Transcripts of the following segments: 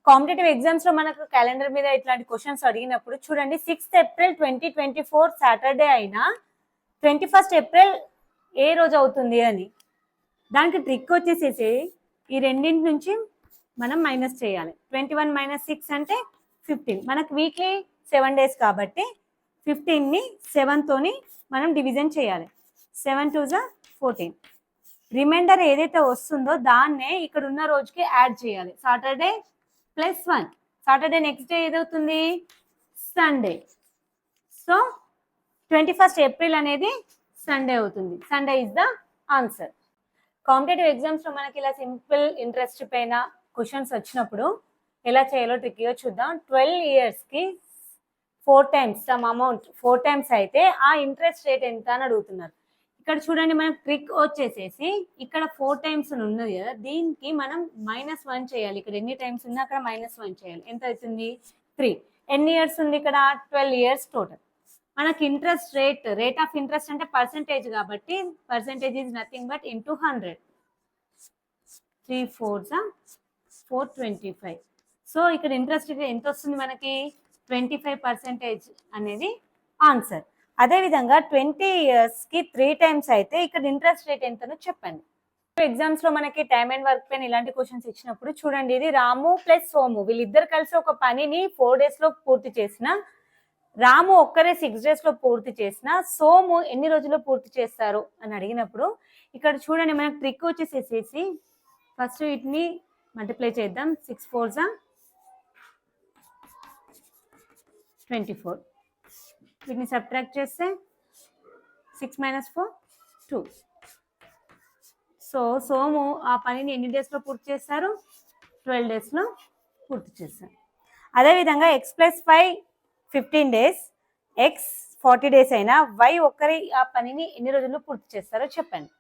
Competitive exams లో మనకు calendar మీద ఇట్లాంటి క్వశ్చన్స్ అడిగినప్పుడు చూడండి 6th ఏప్రిల్ 2024 సాటర్డే అయినా 21st ఏప్రిల్ ఏ రోజు అవుతుంది అని. దానికి ట్రిక్ వచ్చేసేసి ఈ రెండింటి నుంచి మనం మైనస్ చేయాలి. 21 - 6 అంటే 15. మనకు వీక్లీ 7 days కాబట్టి 15ని 7తోని మనం డివిజన్ చేయాలి. 7 2 = 14. రిమైండర్ ఏదైతే వస్తుందో దాన్నే ఇక్కడ ఉన్న రోజుకి యాడ్ చేయాలి. సాటర్డే +1. సాటర్డే నెక్స్ట్ డే ఏదవుతుంది? సండే. సో 21st ఏప్రిల్ అనేది సండే అవుతుంది. Sunday is the answer. Competitive exams లో మనకి ఇలా సింపుల్ ఇంట్రెస్ట్ పైన క్వశ్చన్స్ వచ్చినప్పుడు ఎలా చేయాలో ట్రిక్గా చూద్దాం. 12 years కి 4 times సమ్ అమౌంట్ 4 times అయితే ఆ ఇంట్రెస్ట్ రేట్ ఎంత అని అడుగుతున్నారు. ఇక్కడ చూడండి మనకు ట్రిక్ వచ్చేసేసి ఇక్కడ 4 times ఉన్నది కదా, దీనికి మనం -1 చేయాలి. ఇక్కడ ఎన్ని టైమ్స్ ఉన్నా అక్కడ -1 చేయాలి. ఎంత అవుతుంది? 3. ఎన్ని ఇయర్స్ ఉంది ఇక్కడ? 12 years టోటల్. మనకి ఇంట్రెస్ట్ రేట్ ఆఫ్ ఇంట్రెస్ట్ అంటే పర్సెంటేజ్ కాబట్టి percentage is nothing but into 100. 3 4s 425. So ఇక్కడ ఇంట్రెస్ట్ ఎంత వస్తుంది మనకి? 25% అనేది ఆన్సర్. అదేవిధంగా 20 years కి 3 times అయితే ఇక్కడ ఇంట్రెస్ట్ రేట్ ఎంతనో చెప్పండి. ఎగ్జామ్స్ లో మనకి టైమ్ అండ్ వర్క్ పైన ఇలాంటి క్వశ్చన్స్ ఇచ్చినప్పుడు చూడండి, ఇది రాము ప్లస్ సోము వీళ్ళిద్దరు కలిసి ఒక పనిని 4 days లో పూర్తి చేసిన, రాము ఒక్కరే 6 days లో పూర్తి చేసిన, సోము ఎన్ని రోజుల్లో పూర్తి చేస్తారు అని అడిగినప్పుడు ఇక్కడ చూడండి మనకు ట్రిక్ వచ్చేసేసి ఫస్ట్ వీటిని మల్టిప్లై చేద్దాం. 6 4s 24. వీటిని సబ్ట్రాక్ట్ చేస్తే 6 - 4 2. సో సోము ఆ పనిని ఎన్ని డేస్లో పూర్తి చేస్తారు? 12 daysలో పూర్తి చేస్తారు. అదేవిధంగా x + 5 15 days, x 40 days అయినా y ఒక్కరి ఆ పనిని ఎన్ని రోజుల్లో పూర్తి చేస్తారో చెప్పండి.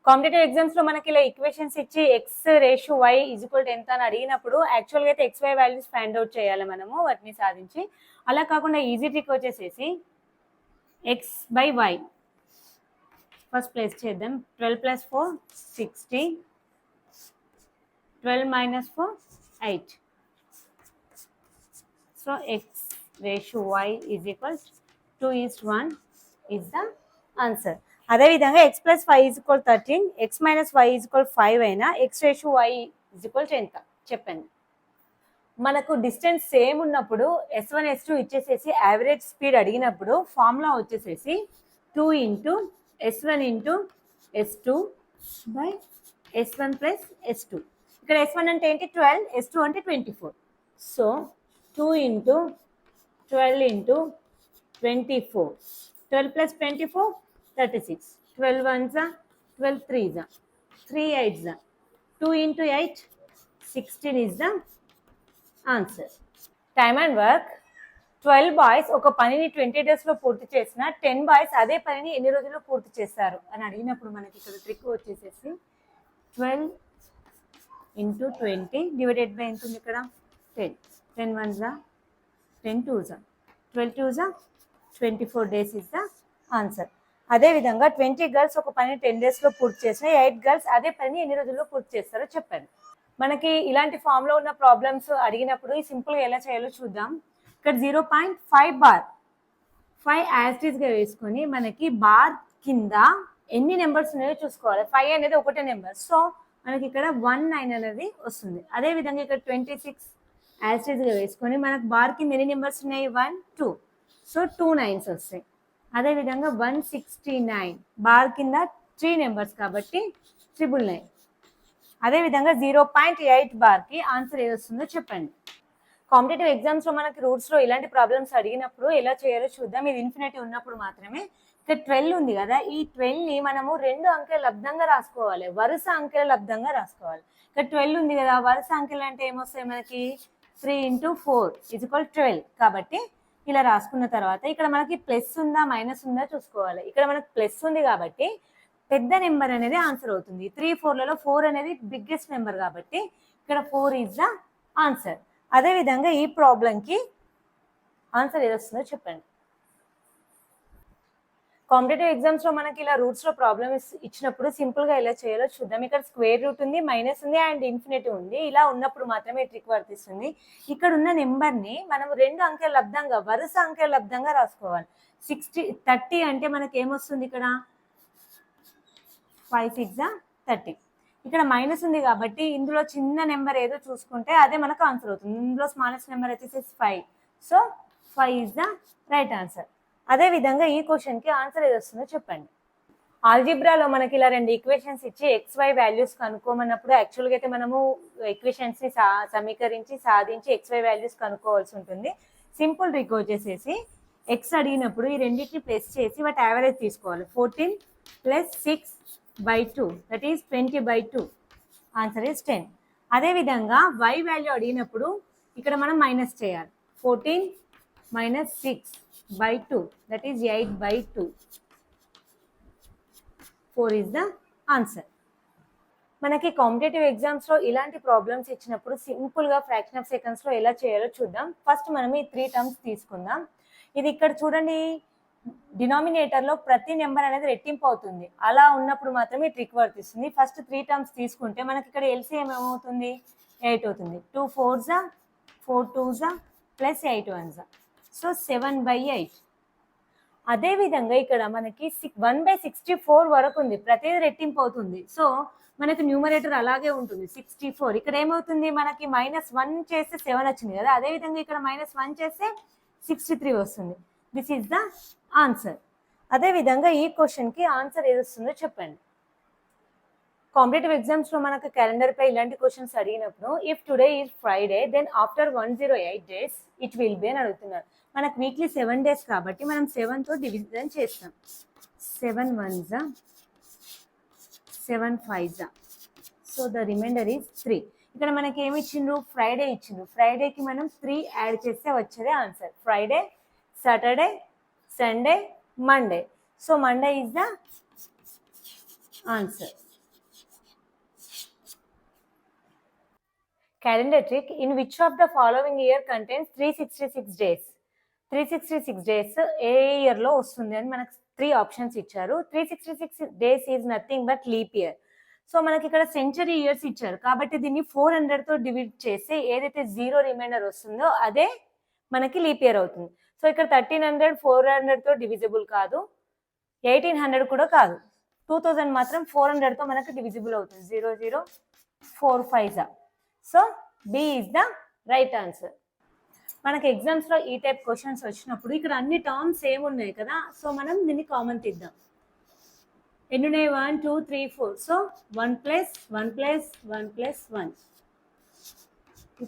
కాంపిటేటివ్ ఎగ్జామ్స్ లో మనకి ఇలా ఈక్వేషన్స్ ఇచ్చి x/y = ఎంత అని అడిగినప్పుడు యాక్చువల్గా అయితే xy వాల్యూస్ ఫైండ్ అవుట్ చేయాలి మనము వాటిని సాధించి. అలా కాకుండా ఈజీ ట్రిక్ వచ్చేసేసి x/y ఫస్ట్ ప్లేస్ చేద్దాం. 12 + 4 60, 12 - 4 8. So x/y = 2:1 is the answer. అదేవిధంగా x + 5 = 13, x - y = 5 అయినా x/y = ఎంత చెప్పండి. మనకు డిస్టెన్స్ సేమ్ ఉన్నప్పుడు S1 S2 ఇచ్చేసేసి యావరేజ్ స్పీడ్ అడిగినప్పుడు ఫార్ములా వచ్చేసేసి 2 × S1 × S2 / S1 + S2. ఇక్కడ S1 అంటే ఏంటి? 12, S2 అంటే 24. So 2 × 12 × 24. 12 + 24 36. 12 1s 12 3s 3 8s 2 × 8 16 is the answer. Time and work 12 boys ఒక పనిని 20 daysలో పూర్తి చేసిన, 10 boys అదే పనిని ఎన్ని రోజుల్లో పూర్తి చేస్తారు అని అడిగినప్పుడు మనకి ఇక్కడ ట్రిక్ వచ్చేసేసి 12 × 20 డివైడెడ్ బై ఎంత ఉంది ఇక్కడ? 10. 10 1s 10 2s 12 2s 24 days is the answer. అదేవిధంగా 20 girls ఒక పని 10 daysలో పూర్తి చేసిన, 8 girls అదే పని ఎన్ని రోజుల్లో పూర్తి చేస్తారో చెప్పండి. మనకి ఇలాంటి ఫామ్లో ఉన్న ప్రాబ్లమ్స్ అడిగినప్పుడు ఈ సింపుల్గా ఎలా చేయాలో చూద్దాం. ఇక్కడ 0.5 బార్ 5 యాస్టీస్గా వేసుకొని మనకి బార్ కింద ఎన్ని నెంబర్స్ ఉన్నాయో చూసుకోవాలి. 5 అనేది ఒకటే నెంబర్, సో మనకి ఇక్కడ 19 అనేది వస్తుంది. అదేవిధంగా ఇక్కడ 26 యాస్టీస్గా వేసుకొని మనకు బార్ కింద ఎన్ని నెంబర్స్ ఉన్నాయి? 1 2, సో 2 9s వస్తాయి. అదేవిధంగా 169 బార్ కింద 3 నెంబర్స్ కాబట్టి 999. అదేవిధంగా 0.8 బార్కి ఆన్సర్ ఏది వస్తుందో చెప్పండి. కాంపిటేటివ్ ఎగ్జామ్స్లో మనకి రూట్స్లో ఇలాంటి ప్రాబ్లమ్స్ అడిగినప్పుడు ఎలా చేయాలో చూద్దాం. ఇది ఇన్ఫినిటీ ఉన్నప్పుడు మాత్రమే. ఇక్కడ 12 ఉంది కదా, ఈ 12ని మనము 2 అంకెల లబ్ధంగా రాసుకోవాలి, వరుస అంకెల లబ్ధంగా రాసుకోవాలి. ఇక్కడ 12 ఉంది కదా, వరుస అంకెలు అంటే ఏమొస్తాయి మనకి? 3 × 4 = 12. కాబట్టి ఇలా రాసుకున్న తర్వాత ఇక్కడ మనకి ప్లస్ ఉందా మైనస్ ఉందా చూసుకోవాలి. ఇక్కడ మనకి ప్లస్ ఉంది కాబట్టి పెద్ద నెంబర్ అనేది ఆన్సర్ అవుతుంది. 3 4లలో 4 అనేది బిగ్గెస్ట్ నెంబర్ కాబట్టి ఇక్కడ 4 ఈజ్ ద ఆన్సర్. అదేవిధంగా ఈ ప్రాబ్లంకి ఆన్సర్ ఏది వస్తుందో చెప్పండి. కాంపిటేటివ్ ఎగ్జామ్స్ లో మనకి ఇలా రూట్స్ లో ప్రాబ్లమ్స్ ఇచ్చినప్పుడు సింపుల్ గా ఎలా చేయాలో చూద్దాం. ఇక్కడ స్క్వేర్ రూట్ ఉంది, మైనస్ ఉంది అండ్ ఇన్ఫినిటీ ఉంది. ఇలా ఉన్నప్పుడు మాత్రమే ట్రిక్ వర్తిస్తుంది. ఇక్కడ ఉన్న నెంబర్ ని మనం 2 అంకెల లబ్దంగా, వరుస అంకెల లబ్దంగా రాసుకోవాలి. 30 అంటే మనకి ఏమొస్తుంది, ఇక్కడ 5 6 30. ఇక్కడ మైనస్ ఉంది కాబట్టి ఇందులో చిన్న నెంబర్ ఏదో చూసుకుంటే అదే మనకు ఆన్సర్ అవుతుంది. ఇందులో స్మాలెస్ట్ నెంబర్ అయితే 5. So 5 is the right answer. అదే విధంగా ఈ క్వశ్చన్ కి ఆన్సర్ ఏది వస్తుందో చెప్పండి. ఆల్జిబ్రాలో మనకి ఇలా 2 ఈక్వేషన్స్ ఇచ్చి XY వాల్యూస్ కనుక్కోమన్నప్పుడు యాక్చువల్గా అయితే మనము ఈక్వేషన్స్ ని సమీకరించి సాధించి XY వాల్యూస్ కనుక్కోవాల్సి ఉంటుంది. సింపుల్ ట్రిక్ వచ్చేసేసి X అడిగినప్పుడు ఈ రెండింటిని ప్లస్ చేసి వాటి యావరేజ్ తీసుకోవాలి. 14 + 6/2 దట్ ఈస్ 20/2. Answer is 10. అదేవిధంగా Y వాల్యూ అడిగినప్పుడు ఇక్కడ మనం మైనస్ చేయాలి. 14 - 6/2 that is 8/2. 4 is the answer. మనకి కాంపిటేటివ్ ఎగ్జామ్స్ లో ఇలాంటి ప్రాబ్లమ్స్ ఇచ్చినప్పుడు సింపుల్ గా ఫ్రాక్షన్ ఆఫ్ సెకండ్స్ లో ఎలా చేయాలో చూద్దాం. ఫస్ట్ మనం ఈ 3 టర్మ్స్ తీసుకుందాం. ఇది ఇక్కడ చూడండి, డినామినేటర్ లో ప్రతి నెంబర్ అనేది రెట్టింపు అవుతుంది. అలా ఉన్నప్పుడు మాత్రమే ట్రిక్ వర్తిస్తుంది. ఫస్ట్ 3 టర్మ్స్ తీసుకుంటే మనకి ఇక్కడ LCM ఏమవుతుంది, 8 అవుతుంది. 2 4s 4 2s + 8 1s, సో 7/8. అదేవిధంగా ఇక్కడ మనకి 1/64 వరకు ఉంది, ప్రతిదీ రెట్టింపు అవుతుంది. సో మనకి న్యూమరేటర్ అలాగే ఉంటుంది 64. ఇక్కడ ఏమవుతుంది, మనకి -1 చేస్తే 7 వచ్చింది కదా, అదేవిధంగా ఇక్కడ -1 చేస్తే 63 వస్తుంది. This is the answer. అదేవిధంగా ఈ క్వశ్చన్కి ఆన్సర్ ఏది వస్తుందో చెప్పండి. కాంపిటేటివ్ ఎగ్జామ్స్లో మనకు క్యాలెండర్ పై ఇలాంటి క్వశ్చన్స్ అడిగినప్పుడు if today is Friday then after 108 days it will be అని అడుగుతున్నారు. మనకు వీక్లీ 7 days కాబట్టి మనం 7తో డివిజన్ చేస్తాం. 7 1s 7 5s, so the remainder is 3. ఇక్కడ మనకి ఏమి ఇచ్చిండ్రు, ఫ్రైడే ఇచ్చిండ్రు. ఫ్రైడేకి మనం 3 యాడ్ చేస్తే వచ్చేదే answer. Friday, Saturday, Sunday, Monday. So Monday is the answer. Calendar trick: in which of the following year contains 366 days? 366 days A year లో వస్తుంది అని మనకు 3 ఆప్షన్స్ ఇచ్చారు. 366 days is nothing but leap year. So మనకి ఇక్కడ century years ఇచ్చారు కాబట్టి దీన్ని 400తో డివైడ్ చేస్తే ఏదైతే 0 రిమైండర్ వస్తుందో అదే మనకి లీప్ ఇయర్ అవుతుంది. సో ఇక్కడ 1300 400తో డివిజిబుల్ కాదు, 1800 కూడా కాదు, 2000 మాత్రం 400తో మనకు డివిజిబుల్ అవుతుంది. 0 0 4 5s. So B is the right answer. మనకి ఎగ్జామ్స్లో ఈ టైప్ క్వశ్చన్స్ వచ్చినప్పుడు ఇక్కడ అన్ని టర్మ్స్ సేమ్ ఉన్నాయి కదా, సో మనం దీన్ని కామన్ తీద్దాం. ఎన్ని ఉన్నాయి, 1 2 3 4. So 1 + 1 + 1 + 1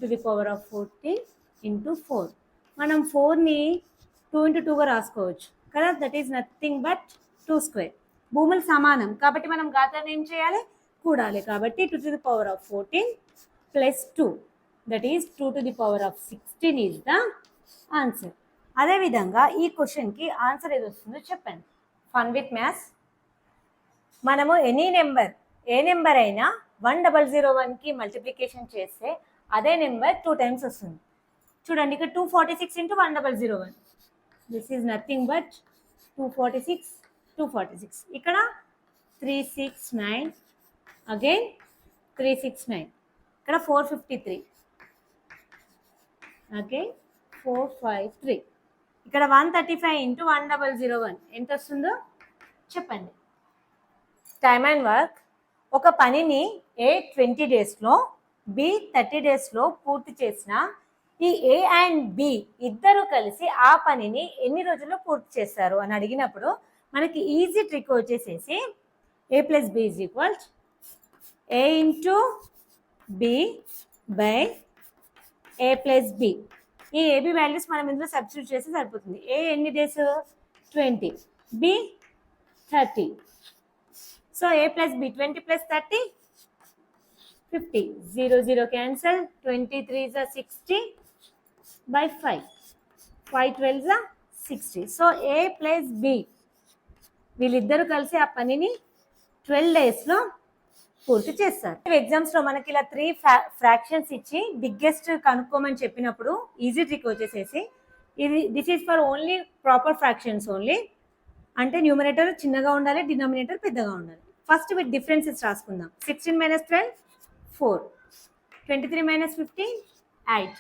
to the power of 40 × 4. మనం 4ని 2 × 2గా రాసుకోవచ్చు కదా, దట్ ఈస్ నథింగ్ బట్ 2². భూములు సమానం కాబట్టి మనం ఘాతాన్ని ఏం చేయాలి, కూడాలి. కాబట్టి 2 to the power of 14 + 2 that is 2 to the power of 16 is the answer. అదేవిధంగా ఈ క్వశ్చన్కి ఆన్సర్ ఏది వస్తుందో చెప్పండి. Fun with maths. మనము ఎనీ నెంబర్, ఏ నెంబర్ అయినా 1001కి మల్టిప్లికేషన్ చేస్తే అదే నెంబర్ 2 టైమ్స్ వస్తుంది. చూడండి ఇక్కడ 246 × 1001. This is nothing but 246 246. ఇక్కడ 369 అగైన్ 369. ఇక్కడ 453 అగైన్ 453. ఇక్కడ 135 × 1001 ఎంత వస్తుందో చెప్పండి. Time and work. ఒక పనిని A 20 daysలో B 30 daysలో పూర్తి చేసిన ఈ A అండ్ B ఇద్దరు కలిసి ఆ పనిని ఎన్ని రోజుల్లో పూర్తి చేస్తారు అని అడిగినప్పుడు మనకి ఈజీ ట్రిక్ వచ్చేసేసి A + B = A × B / A + B. ఈ AB వాల్యూస్ మనం ఇందులో సబ్స్టిట్యూట్ చేస్తే సరిపోతుంది. A ఎన్ని days, 20, B 30. So A + B 20 + 30 50. 0 0 cancel. 23s 60/5. 5 12s 60. So A + B వీళ్ళిద్దరూ కలిసి ఆ పనిని 12 daysలో పూర్తి చేస్తారు. ఎగ్జామ్స్లో మనకి ఇలా 3 ఫ్రాక్షన్స్ ఇచ్చి బిగ్గెస్ట్ కనుక్కోమని చెప్పినప్పుడు ఈజీ ట్రిక్ వచ్చేసేసి ఇది this is for only proper fractions only. అంటే న్యూమరేటర్ చిన్నగా ఉండాలి, డినామినేటర్ పెద్దగా ఉండాలి. ఫస్ట్ విత్ డిఫరెన్సెస్ రాసుకుందాం. 16 - 12 4, 23 - 15 8,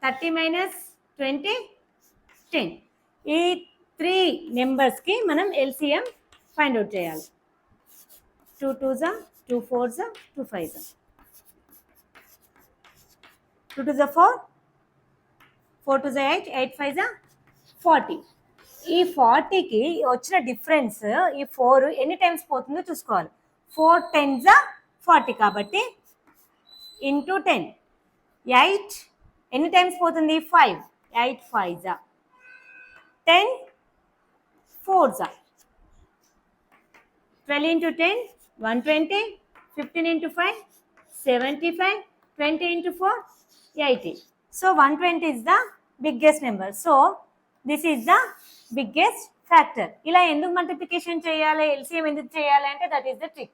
30 - 20 10. ఈ 3 నెంబర్స్కి మనం ఎల్సిఎం ఫైండ్ అవుట్ చేయాలి. 2 2s 2 4s 2 5s, 2 2s 4, 4 2s 8, 8 5s 40. ఈ 40కి వచ్చిన డిఫరెన్స్ ఈ 4 ఎన్ని టైమ్స్ పోతుందో చూసుకోవాలి. 4 10s 40 కాబట్టి ఇంటూ 10. 8 ఎన్ని టైమ్స్ పోతుంది? 5. 8 5s 10 4s. 12 into 10 120, 15 into 5 75, 20 into 4 80. So 120 is the biggest number. So this is the biggest factor. ఇలా ఎందుకు మల్టిప్లికేషన్ చేయాలి, ఎల్సిఎం ఎందుకు చేయాలి అంటే that is the trick.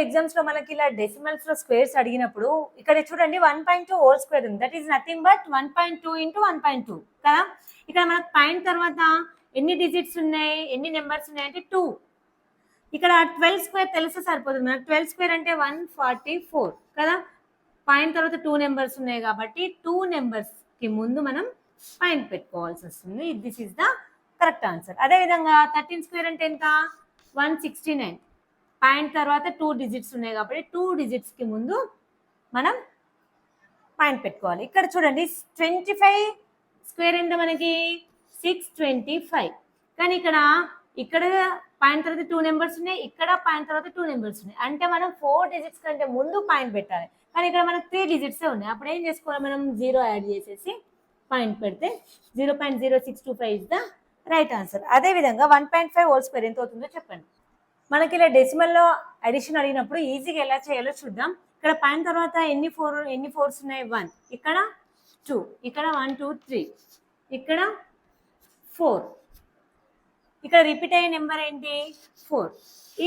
Exams లో మనకి ఇలా డెసిమల్స్ లో స్క్వేర్స్ అడిగినప్పుడు ఇక్కడ చూడండి 1.2 హోల్ స్క్వేర్ ఉంది. That is nothing but 1.2 into 1.2 కదా. ఇక్కడ మనకు పాయింట్ తర్వాత ఎన్ని డిజిట్స్ ఉన్నాయి, ఎన్ని నెంబర్స్ ఉన్నాయి అంటే 2. ఇక్కడ 12 స్క్వేర్ తెలిస్తే సరిపోతుంది. మనకు 12 స్క్వేర్ అంటే 144 కదా. పాయింట్ తర్వాత 2 నెంబర్స్ ఉన్నాయి కాబట్టి 2 నెంబర్స్కి ముందు మనం పాయింట్ పెట్టుకోవాల్సి వస్తుంది. This is the correct answer. అదేవిధంగా 13 స్క్వేర్ అంటే ఎంత? 169. పాయింట్ తర్వాత 2 డిజిట్స్ ఉన్నాయి కాబట్టి 2 డిజిట్స్కి ముందు మనం పాయింట్ పెట్టుకోవాలి. ఇక్కడ చూడండి 25 స్క్వేర్ ఎంత మనకి? 625. కానీ ఇక్కడ పాయింట్ తర్వాత 2 నెంబర్స్ ఉన్నాయి, ఇక్కడ పాయింట్ తర్వాత 2 నెంబర్స్ ఉన్నాయి. అంటే మనం 4 డిజిట్స్ కంటే ముందు పాయింట్ పెట్టాలి. కానీ ఇక్కడ మనకు 3 డిజిట్సే ఉన్నాయి. అప్పుడు ఏం చేసుకోవాలి? మనం 0 యాడ్ చేసేసి పాయింట్ పెడితే 0.0625 ఇస్ ద రైట్ ఆన్సర్. అదేవిధంగా 1.5 హోల్ స్క్వేర్ ఎంత అవుతుందో చెప్పండి. మనకి ఇలా డెసిమల్లో అడిషన్ అడిగినప్పుడు ఈజీగా ఎలా చేయాలో చూద్దాం. ఇక్కడ పాయింట్ తర్వాత ఎన్ని ఫోర్స్ ఉన్నాయి? 1, ఇక్కడ 2, ఇక్కడ 1 2 3, ఇక్కడ 4, ఇక్కడ రిపీట్ అయ్యే నెంబర్ ఏంటి? 4.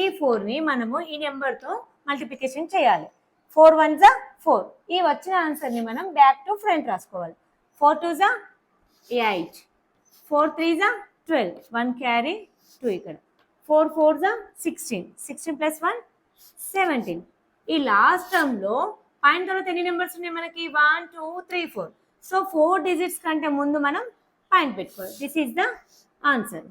ఈ 4ని మనము ఈ నెంబర్తో మల్టిప్లికేషన్ చేయాలి. 4 1s 4. ఈ వచ్చిన ఆన్సర్ని మనం బ్యాక్ టు ఫ్రంట్ రాసుకోవాలి. 4 2s 8, 4 3s 12, 1 క్యారీ 2, ఇక్కడ 4 4s 16, 16 + 1 17. ఈ లాస్ట్ టర్మ్లో పాయింట్ తర్వాత ఎన్ని నెంబర్స్ ఉన్నాయి మనకి? 1 2 3 4. సో 4 డిజిట్స్ కంటే ముందు మనం పాయింట్ పెట్టుకోవాలి. This is the answer.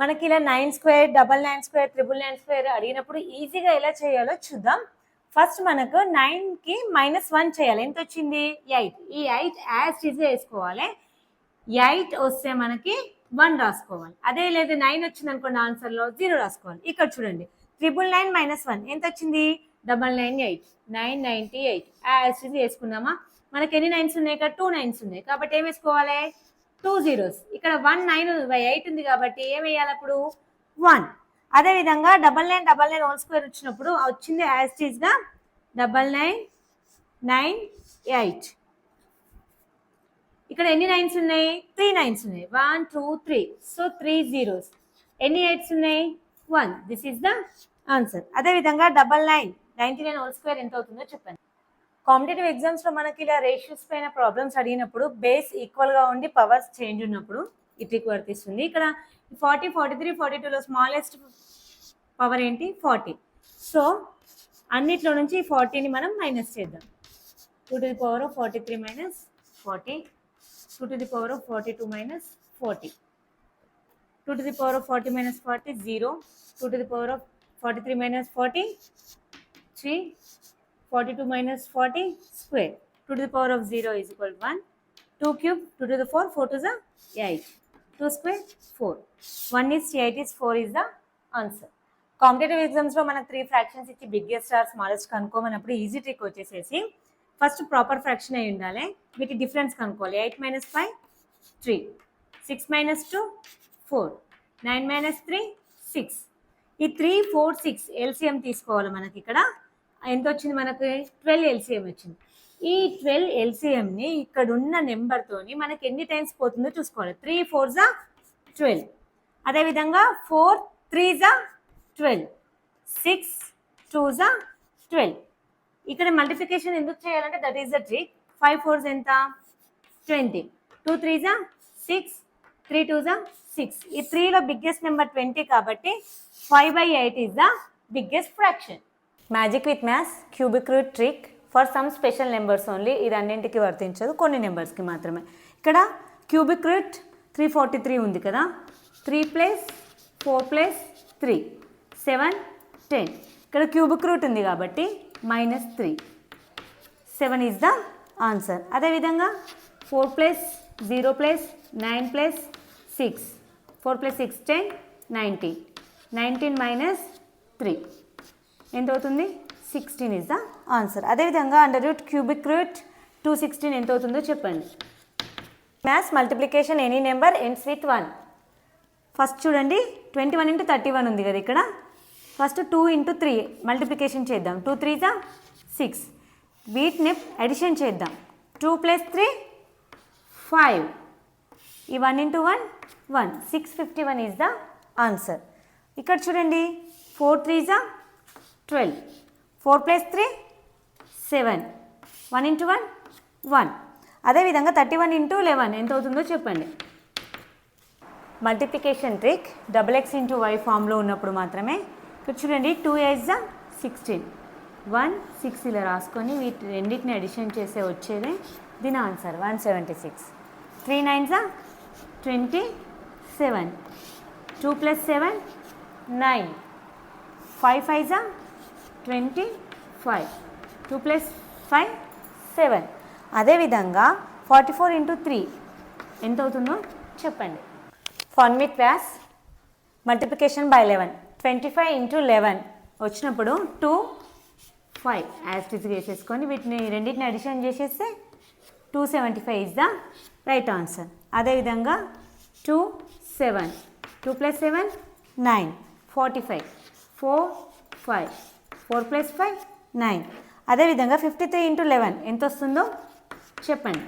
మనకి ఇలా 9 స్క్వేర్, 99 స్క్వేర్, 999 స్క్వేర్ అడిగినప్పుడు ఈజీగా ఎలా చేయాలో చూద్దాం. ఫస్ట్ మనకు 9కి -1 చేయాలి. ఎంత వచ్చింది? 8. ఈ 8 యాజ్ ఈజ్ వేసుకోవాలి. 8 వస్తే మనకి 1 రాసుకోవాలి. అదే లేదు 9 వచ్చింది అనుకోండి ఆన్సర్లో 0 రాసుకోవాలి. ఇక్కడ చూడండి 999 - 1 ఎంత వచ్చింది? 998, 998 యాజ్ ఈజ్ వేసుకున్నామా? మనకి ఎన్ని 9s ఉన్నాయి? ఇక్కడ 2 9s ఉన్నాయి కాబట్టి ఏం వేసుకోవాలి? 2 zeros. ఇక్కడ 1 9 8 ఉంది కాబట్టి ఏం వేయాలి అప్పుడు? 1. అదేవిధంగా 9999 హోల్ స్క్వేర్ వచ్చినప్పుడు వచ్చింది యాజ్ ఈజ్గా 9998. ఇక్కడ ఎన్ని 9s ఉన్నాయి? 3 9s ఉన్నాయి. 1 2 3. So 3 zeros. ఎన్ని 8s ఉన్నాయి? 1. This is the answer. అదేవిధంగా 99 హోల్ స్క్వేర్ ఎంత అవుతుందో చెప్పండి. కాంపిటేటివ్ ఎగ్జామ్స్లో మనకి ఇలా రేషియోస్ పైన ప్రాబ్లమ్స్ అడిగినప్పుడు బేస్ ఈక్వల్గా ఉండి పవర్స్ చేంజ్ ఉన్నప్పుడు ఈ ట్రిక్ వర్తిస్తుంది. ఇక్కడ 40 43 42లో స్మాలెస్ట్ పవర్ ఏంటి? 40. సో అన్నిట్లో నుంచి 40ని మనం మైనస్ చేద్దాం. 2 to the power of 43 minus 40, 2 to the power of 42 minus 40, 2 to the power of 40 minus 40 0, 2 to the power of 43 minus 40 3, 42 minus 40 square, 2 to the power of 0 is equal to 1, 2 cube, 2 to the 4, 4 to the 8, 2 square 4, 1 is 8 is 4 is the answer. Competitive ఎగ్జామ్స్లో మనకు 3 fractions ఇచ్చి biggest or smallest కనుక్కోమన్నప్పుడు easy trick వచ్చేసేసి first proper fraction అయి ఉండాలి. వీటి difference కనుక్కోవాలి. 8 - 5 3, 6 - 2 4, 9 - 3 6. ఈ 3 4 6 ఎల్సిఎం తీసుకోవాలి. మనకి ఇక్కడ ఎంత వచ్చింది? మనకి 12 ఎల్సిఎం వచ్చింది. ఈ 12 ఎల్సిఎంని ఇక్కడ ఉన్న నెంబర్తోని మనకి ఎన్ని టైమ్స్ పోతుందో చూసుకోవాలి. 3 4s 12, అదేవిధంగా 4 3s 12, 6 2s 12. ఇక్కడ మల్టిప్లికేషన్ ఎందుకు చేయాలంటే that is the trick. 5 4s ఎంత? 20, 2 3s 6, 3 2s 6. ఈ 3లో బిగ్గెస్ట్ నెంబర్ 20 కాబట్టి 5/8 is the biggest fraction. Magic with maths cubic root trick for some special numbers only. ఇది అన్నింటికి వర్తించదు, కొన్ని నెంబర్స్కి మాత్రమే. ఇక్కడ క్యూబిక్ రూట్ 343 ఉంది కదా. 3 + 4 + 3 7 10. ఇక్కడ క్యూబిక్ రూట్ ఉంది కాబట్టి -3. 7 ఈజ్ ద ఆన్సర్. అదేవిధంగా 4 + 0 + 9 + 6 4 + 6 10 19. 19 - 3 ఎంత అవుతుంది? 16 ఈజ్ ద ఆన్సర్. అదేవిధంగా అండర్ రూట్ క్యూబిక్ రూట్ 216 ఎంత అవుతుందో చెప్పండి. Maths multiplication any number ends with 1. First చూడండి 21 × 31 ఉంది కదా ఇక్కడ. ఫస్ట్ 2 × 3 మల్టిప్లికేషన్ చేద్దాం. 2 3s 6. వీటిని అడిషన్ చేద్దాం. 2 + 3 5. ఈ 1 × 1 1. 651 ఈజ్ ద ఆన్సర్. ఇక్కడ చూడండి 4 3s 12. 4 + 3 7. 1 × 1 1. అదేవిధంగా 31 × 11 ఎంత అవుతుందో చెప్పండి. మల్టిప్లికేషన్ ట్రిక్ XX × Y ఫామ్లో ఉన్నప్పుడు మాత్రమే. ఇక్కడ చూడండి 2 8s 16. 1 6 ఇలా రాసుకొని వీటి రెండింటిని అడిషన్ చేసే వచ్చేదే దీని ఆన్సర్ 176. 3 9s 27. 2 + 7 9. 5 5s 25. 2 + 5 7. అదేవిధంగా 44 × 3 ఎంత అవుతుందో చెప్పండి. Fun with maths multiplication by 11. 25 × 11 వచ్చినప్పుడు 2 5 యాజ్ ఇట్ ఈజ్ వేసేసుకొని వీటిని రెండింటిని అడిషన్ చేసేస్తే 275 ఈజ్ ద రైట్ ఆన్సర్. అదేవిధంగా 2 7. 2 + 7 9. 45. 4 5. 4 + 5 9. అదేవిధంగా 53 × 11 ఎంత వస్తుందో చెప్పండి.